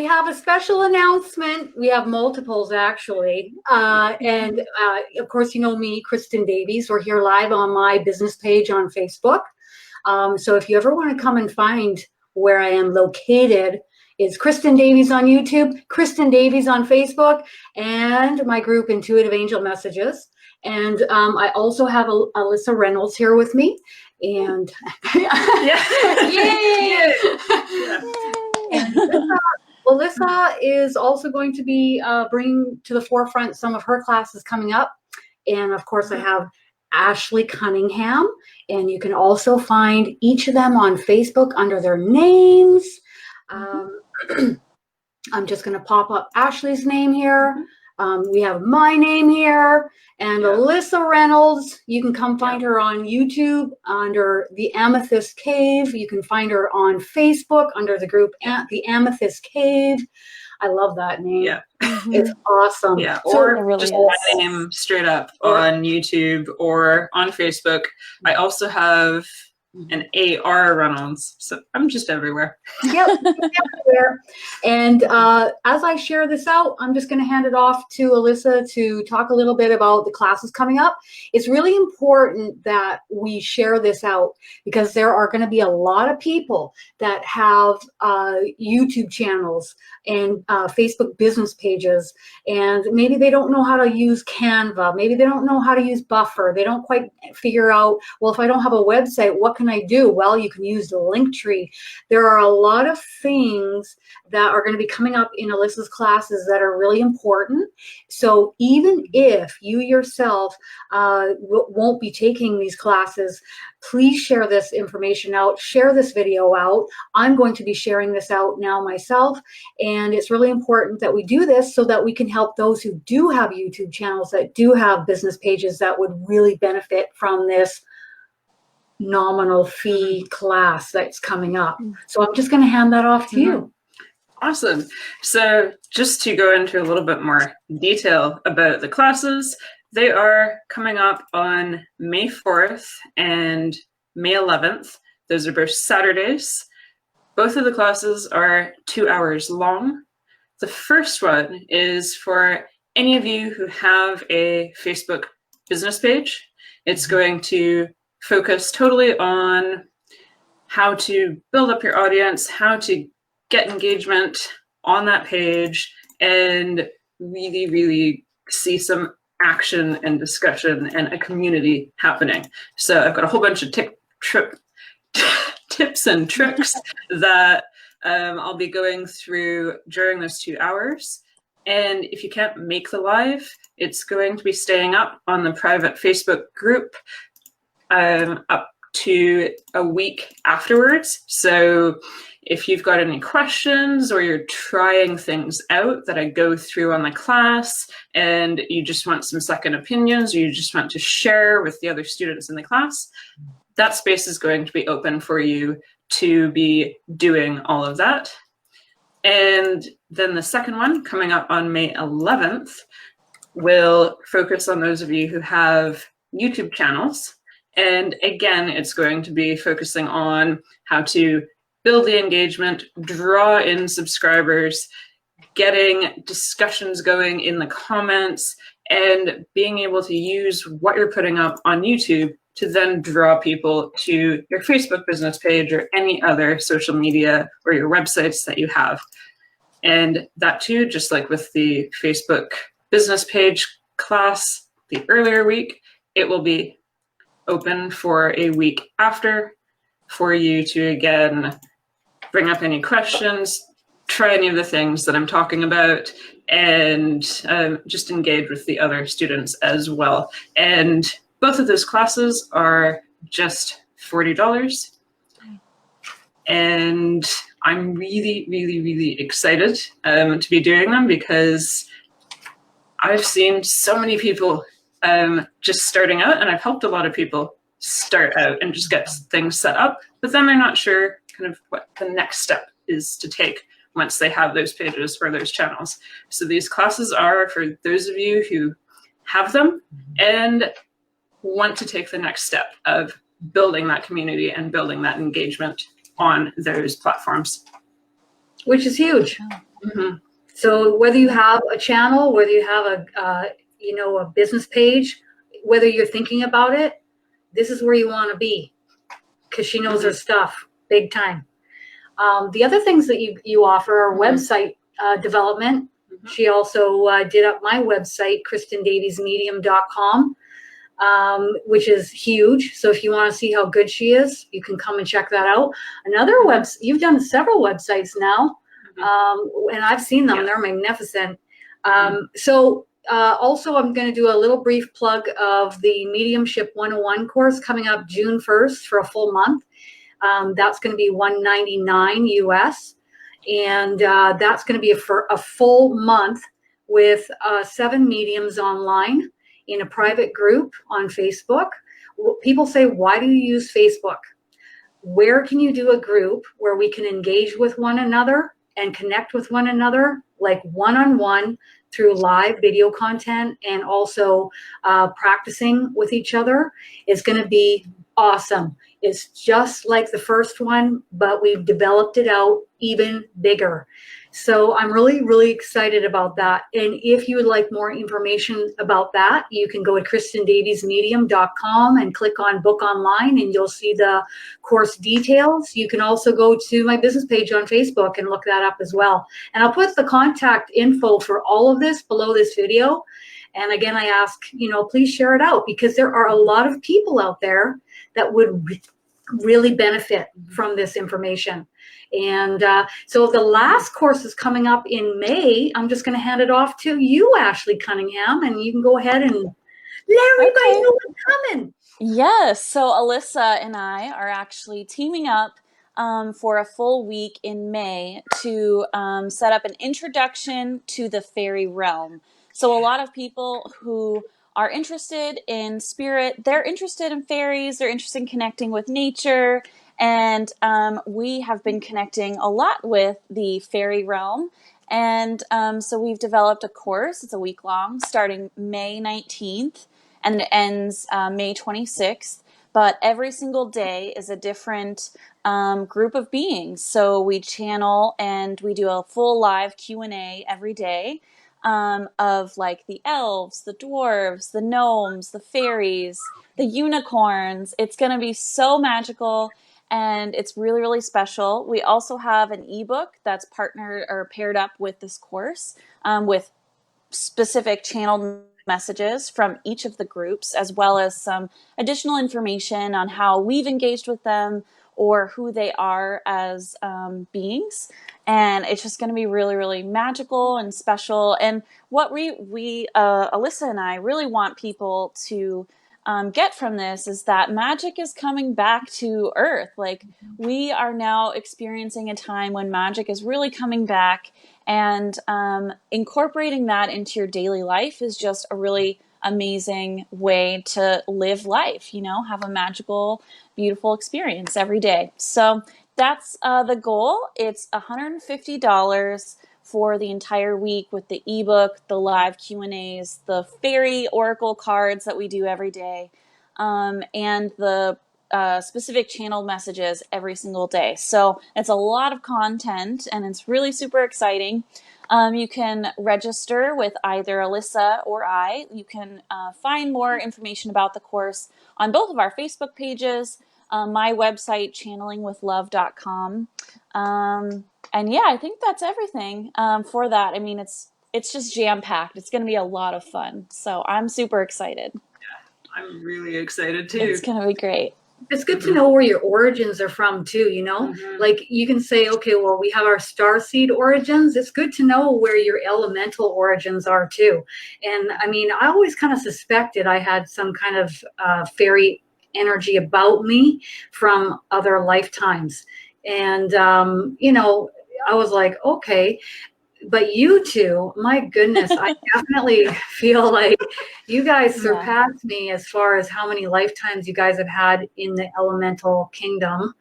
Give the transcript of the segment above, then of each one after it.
we have a special announcement. We have multiples, actually. And of course, you know me, Kristin Davies. We're here live on my business page on Facebook. So if you ever want to come and find where I am located, it's Kristin Davies on YouTube, Kristin Davies on Facebook, and my group Intuitive Angel Messages. And I also have Alyssa Reynolds here with me. And yay! And Alyssa is also going to be bringing to the forefront some of her classes coming up. And of course, I have Ashley Cunningham. And you can also find each of them on Facebook under their names. I'm just going to pop up Ashley's name here. We have my name here, and Alyssa Reynolds. You can come find her on YouTube under the Amethyst Cave. You can find her on Facebook under the group The Amethyst Cave. I love that name. Yeah. It's awesome. Yeah, or really just my name straight up on YouTube or on Facebook. I also have an A.R. Reynolds, so I'm just everywhere. Yep, everywhere. And as I share this out, I'm just going to hand it off to Alyssa to talk a little bit about the classes coming up. It's really important that we share this out because there are going to be a lot of people that have YouTube channels and Facebook business pages, and maybe they don't know how to use Canva. Maybe they don't know how to use Buffer. They don't quite figure out, well, if I don't have a website, what can I do? Well, you can use the Linktree. There are a lot of things that are going to be coming up in Alyssa's classes that are really important. So even if you yourself won't be taking these classes, please share this information out, share this video out. I'm going to be sharing this out now myself. And it's really important that we do this so that we can help those who do have YouTube channels, that do have business pages that would really benefit from this nominal fee class that's coming up. So I'm just going to hand that off to you. Awesome. So just to go into a little bit more detail about the classes, they are coming up on May 4th and May 11th. Those are both Saturdays. Both of the classes are 2 hours long. The first one is for any of you who have a Facebook business page. It's going to focus totally on how to build up your audience, how to get engagement on that page, and really, really see some action and discussion and a community happening. So I've got a whole bunch of tips and tricks that I'll be going through during those 2 hours. And if you can't make the live, it's going to be staying up on the private Facebook group up to a week afterwards. So if you've got any questions or you're trying things out that I go through on the class and you just want some second opinions or you just want to share with the other students in the class, that space is going to be open for you to be doing all of that. And then the second one coming up on May 11th will focus on those of you who have YouTube channels. And again, it's going to be focusing on how to build the engagement, draw in subscribers, getting discussions going in the comments, and being able to use what you're putting up on YouTube to then draw people to your Facebook business page or any other social media or your websites that you have. And that too, just like with the Facebook business page class the earlier week, it will be open for a week after for you to, again, bring up any questions, try any of the things that I'm talking about, and just engage with the other students as well. And both of those classes are just $40. And I'm really, really, really excited to be doing them because I've seen so many people just starting out, and I've helped a lot of people start out and just get things set up, but then they're not sure kind of what the next step is to take once they have those pages or those channels. So these classes are for those of you who have them and want to take the next step of building that community and building that engagement on those platforms. Which is huge. Mm-hmm. So whether you have a channel, whether you have a business page, whether you're thinking about it, this is where you want to be, because she knows her stuff big time. The other things that you offer are website development. She also did up my website, KristinDaviesMedium.com, which is huge. So if you want to see how good she is, you can come and check that out. Another website, you've done several websites now, and I've seen them. They're magnificent. Also, I'm going to do a little brief plug of the Mediumship 101 course coming up June 1st for a full month. That's going to be $199 US. And that's going to be a full month with 7 mediums online in a private group on Facebook. People say, why do you use Facebook? Where can you do a group where we can engage with one another and connect with one another, like one-on-one through live video content, and also practicing with each other? Is going to be awesome. It's just like the first one, but we've developed it out even bigger. So I'm really, really excited about that. And if you would like more information about that, you can go to KristinDaviesMedium.com and click on book online, and you'll see the course details. You can also go to my business page on Facebook and look that up as well. And I'll put the contact info for all of this below this video. And again, I ask, please share it out, because there are a lot of people out there that would really benefit from this information. And so the last course is coming up in May. I'm just going to hand it off to you, Ashley Cunningham, and you can go ahead and let everybody know what's coming. Yes. So Alyssa and I are actually teaming up for a full week in May to set up an introduction to the fairy realm. So a lot of people who are interested in spirit, they're interested in fairies, they're interested in connecting with nature, and we have been connecting a lot with the fairy realm. And so we've developed a course. It's a week long, starting May 19th, and it ends May 26th. But every single day is a different group of beings. So we channel and we do a full live Q&A every day. Of like the elves, the dwarves, the gnomes, the fairies, the unicorns. It's going to be so magical, and it's really, really special. We also have an ebook that's partnered or paired up with this course with specific channeled messages from each of the groups, as well as some additional information on how we've engaged with them or who they are as beings. And it's just going to be really, really magical and special. And what we Alyssa and I really want people to get from this is that magic is coming back to Earth. Like, we are now experiencing a time when magic is really coming back, and incorporating that into your daily life is just a really amazing way to live life, have a magical, beautiful experience every day. So that's the goal. It's $150 for the entire week with the ebook, the live Q&As, the fairy oracle cards that we do every day, and the specific channel messages every single day. So it's a lot of content, and it's really super exciting. You can register with either Alyssa or I. You can find more information about the course on both of our Facebook pages, my website, channelingwithlove.com. And yeah, I think that's everything for that. I mean, it's just jam-packed. It's going to be a lot of fun. So I'm super excited. Yeah, I'm really excited too. It's going to be great. It's good to know where your origins are from too, like you can say, okay, well, we have our starseed origins. It's good to know where your elemental origins are too. And I mean, I always kind of suspected I had some kind of fairy energy about me from other lifetimes. And, I was like, okay. But you two, my goodness, I definitely feel like you guys surpassed me as far as how many lifetimes you guys have had in the elemental kingdom.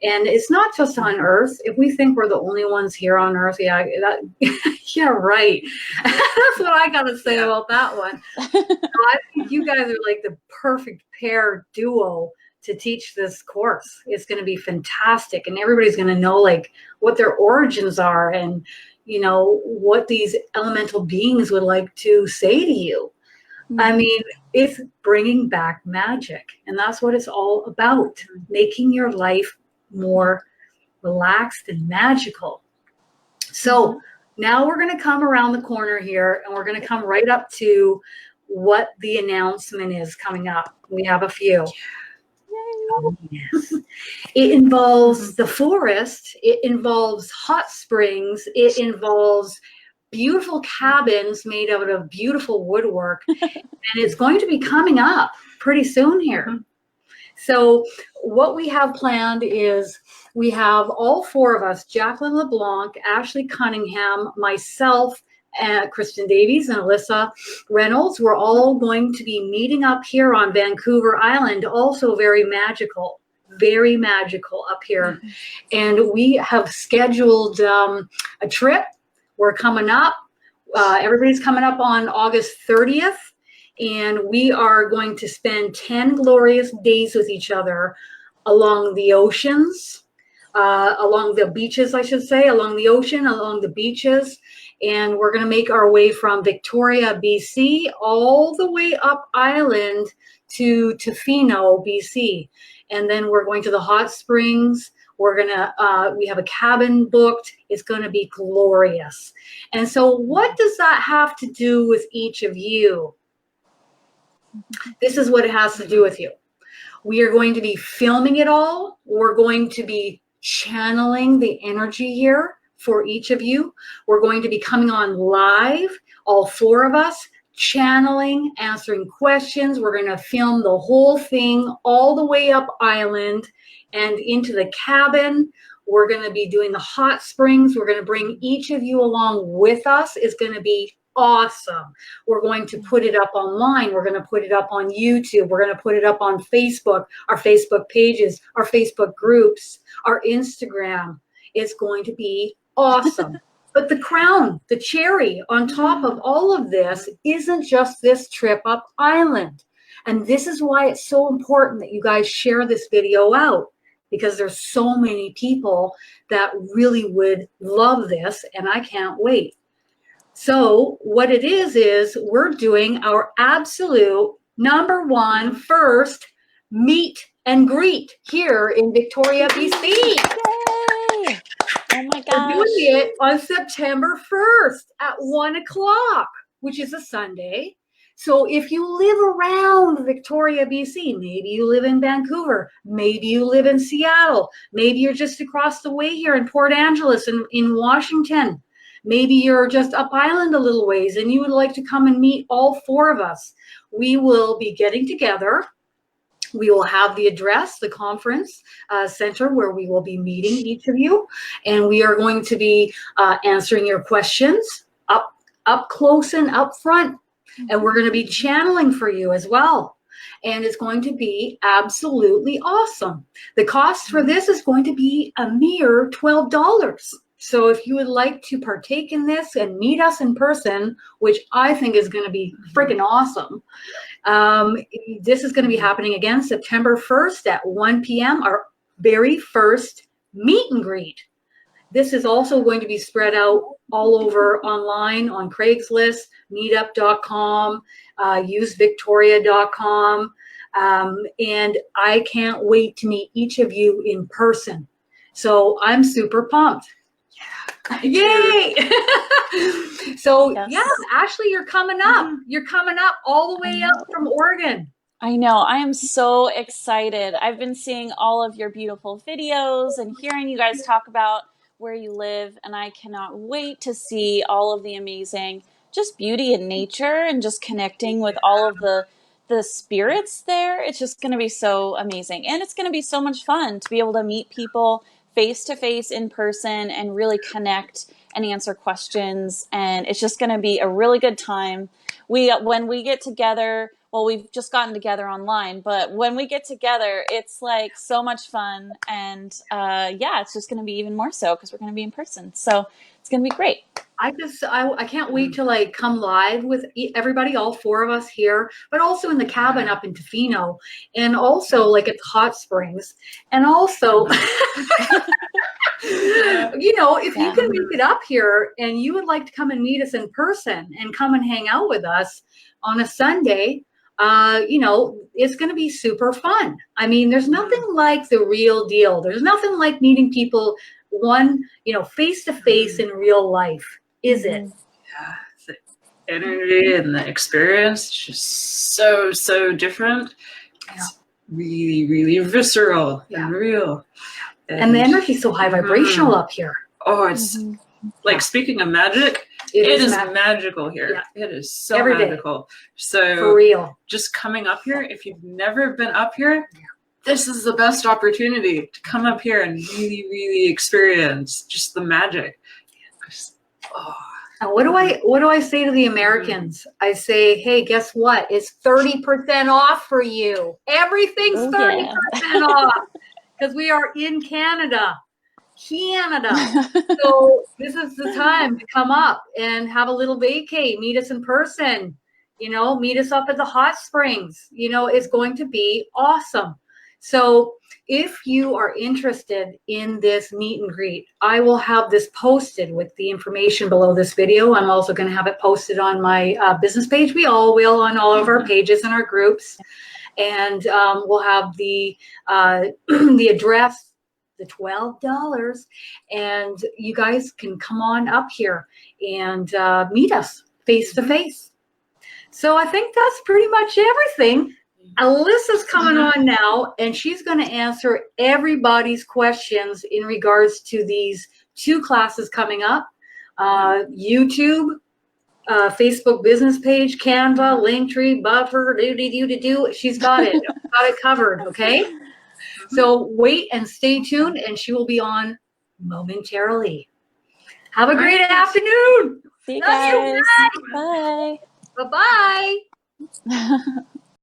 And it's not just on Earth. If we think we're the only ones here on Earth, yeah, right. That's what I got to say about that one. So I think you guys are like the perfect pair duo to teach this course. It's going to be fantastic, and everybody's going to know like what their origins are, and you know what these elemental beings would like to say to you. I mean, it's bringing back magic, and that's what it's all about, making your life more relaxed and magical. So now we're going to come around the corner here, and we're going to come right up to what the announcement is coming up. We have a few. Yes. It involves the forest. It involves hot springs. It involves beautiful cabins made out of beautiful woodwork. And it's going to be coming up pretty soon here. So what we have planned is we have all four of us, Jacqueline LeBlanc, Ashley Cunningham, myself, and Kristin Davies and Alyssa Reynolds. We're all going to be meeting up here on Vancouver Island, also very magical up here. And we have scheduled a trip. We're coming up. Everybody's coming up on August 30th. And we are going to spend 10 glorious days with each other along the oceans, along the beaches, I should say, along the ocean, along the beaches. And we're going to make our way from Victoria, BC, all the way up island to Tofino, BC. And then we're going to the hot springs. We're going to, we have a cabin booked. It's going to be glorious. And so what does that have to do with each of you? This is what it has to do with you. We are going to be filming it all. We're going to be channeling the energy here for each of you. We're going to be coming on live, all four of us, channeling, answering questions. We're going to film the whole thing all the way up island and into the cabin. We're going to be doing the hot springs. We're going to bring each of you along with us. It's going to be awesome. We're going to put it up online. We're going to put it up on YouTube. We're going to put it up on Facebook, our Facebook pages, our Facebook groups, our Instagram. It's going to be awesome. But the crown, the cherry on top of all of this isn't just this trip up island. And this is why it's so important that you guys share this video out, because there's so many people that really would love this, and I can't wait. So what it is we're doing our absolute #1 first meet and greet here in Victoria, BC. Yay! Oh my gosh. We're doing it on September 1st at 1 o'clock, which is a Sunday. So if you live around Victoria, BC, maybe you live in Vancouver, maybe you live in Seattle, maybe you're just across the way here in Port Angeles in Washington. Maybe you're just up island a little ways and you would like to come and meet all four of us. We will be getting together. We will have the address, the conference center where we will be meeting each of you. And we are going to be answering your questions up close and up front. And we're going to be channeling for you as well. And it's going to be absolutely awesome. The cost for this is going to be a mere $12. So if you would like to partake in this and meet us in person, which I think is going to be freaking awesome, this is going to be happening again September 1st at 1 p.m., our very first meet and greet. This is also going to be spread out all over online on Craigslist, meetup.com, usevictoria.com, and I can't wait to meet each of you in person. So I'm super pumped. Yay! So yes, Ashley, you're coming up. You're coming up all the way up from Oregon. I know. I am so excited. I've been seeing all of your beautiful videos and hearing you guys talk about where you live, and I cannot wait to see all of the amazing just beauty in nature and just connecting with all of the spirits there. It's just going to be so amazing, and it's going to be so much fun to be able to meet people face to face in person and really connect and answer questions. And it's just going to be a really good time. When we get together, well, we've just gotten together online, but when we get together, it's like so much fun. And yeah, it's just going to be even more so because we're going to be in person. So it's going to be great. I can't wait to like come live with everybody, all 4 of us here, but also in the cabin up in Tofino, and also like at the hot springs, and also, you know, if you can make it up here and you would like to come and meet us in person and come and hang out with us on a Sunday, you know, it's going to be super fun. I mean, there's nothing like the real deal. There's nothing like meeting people face to face in real life. Is it? Yeah, the energy and the experience is just so different. It's really, really visceral and real. And the energy's so high vibrational up here. Oh, it's like, speaking of magic, it is magical here. Yeah. It is so magical. So for real. Just coming up here, if you've never been up here, this is the best opportunity to come up here and really, really experience just the magic. And what do I say to the Americans? I say, hey, guess what? It's 30% off for you. Everything's 30% off because we are in Canada. So this is the time to come up and have a little vacay, meet us in person, you know, meet us up at the hot springs. You know, it's going to be awesome. So if you are interested in this meet and greet, I will have this posted with the information below this video. I'm also going to have it posted on my business page. We all will on all of our pages and our groups. And we'll have the address, the $12, and you guys can come on up here and meet us face to face. So I think that's pretty much everything. Alyssa's coming on now, and she's going to answer everybody's questions in regards to these 2 classes coming up. YouTube, Facebook business page, Canva, Linktree, Buffer, do. She's got it. Got it covered, okay? So wait and stay tuned, and she will be on momentarily. Have a great afternoon. See you guys. Bye. Bye-bye.